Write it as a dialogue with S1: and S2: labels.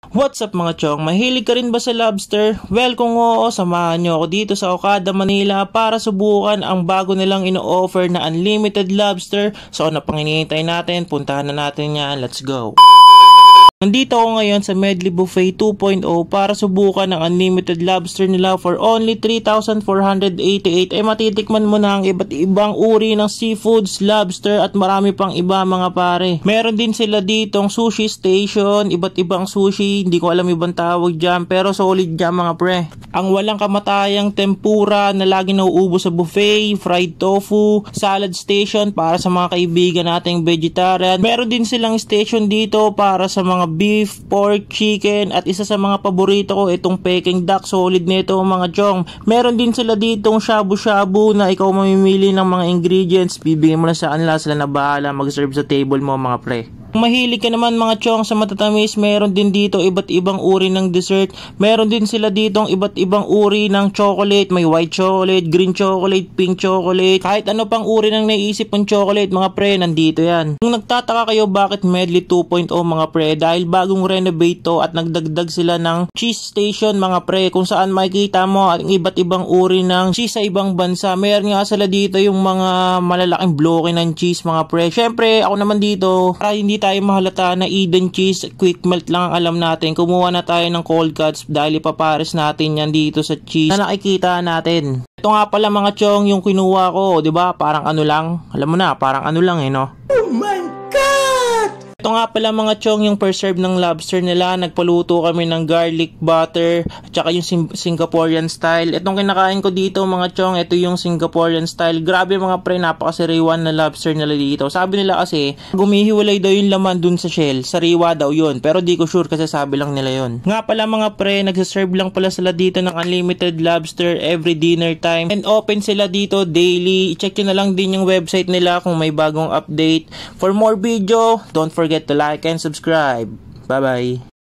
S1: What's up mga chong? Mahilig ka rin ba sa lobster? Well, kung oo, samahan nyo ako dito sa Okada, Manila para subukan ang bago nilang ino-offer na unlimited lobster. So ano pang hinihintay natin? Puntahan na natin yan. Let's go! Nandito ako ngayon sa Medley Buffet 2.0 para subukan ang unlimited lobster nila for only 3,488. Matitikman mo na ang iba't ibang uri ng seafoods, lobster at marami pang iba mga pare. Meron din sila ditong sushi station, iba't ibang sushi, hindi ko alam ibang tawag dyan pero solid dyan mga pre. Ang walang kamatayang tempura na lagi nauubos sa buffet, fried tofu, salad station para sa mga kaibigan nating vegetarian. Meron din silang station dito para sa mga beef, pork, chicken at isa sa mga paborito ko itong Peking duck, solid nito mga chong. Meron din sila ditong shabu-shabu na ikaw mamimili ng mga ingredients, bibigyan mo na sa kanila, sila na bahala mag-serve sa table mo mga pre. Kung mahilig ka naman mga chong sa matatamis, meron din dito iba't ibang uri ng dessert. Meron din sila ditong iba't ibang uri ng chocolate. May white chocolate, green chocolate, pink chocolate. Kahit ano pang uri ng naiisip ng chocolate mga pre, nandito yan. Kung nagtataka kayo bakit Medley 2.0 mga pre, dahil bagong renovate to at nagdagdag sila ng cheese station mga pre, kung saan makikita mo ang iba't ibang uri ng cheese sa ibang bansa. Meron nga sila dito yung mga malalaking bloke ng cheese mga pre. Syempre ako naman dito, para hindi tayo mahalata na Eden cheese, quick melt lang ang alam natin. Kumuha na tayo ng cold cuts dahil ipapares natin yan dito sa cheese na nakikita natin. Ito nga pala mga chong yung kinuha ko, 'di ba? Parang ano lang. Alam mo na, parang ano lang no. Oh my God! Ito nga pala mga chong yung preserve ng lobster nila. Nagpaluto kami ng garlic butter at saka yung Singaporean style. Itong kinakain ko dito mga chong, ito yung Singaporean style. Grabe mga pre, napakasariwan na lobster nila dito. Sabi nila kasi gumihiwalay daw yung laman dun sa shell. Sariwa daw yun, pero di ko sure kasi sabi lang nila yun. Nga pala mga pre, nagsaserve lang pala sila dito ng unlimited lobster every dinner time. And open sila dito daily. I-check nyo na lang din yung website nila kung may bagong update. For more video, don't forget to like and subscribe. Bye bye.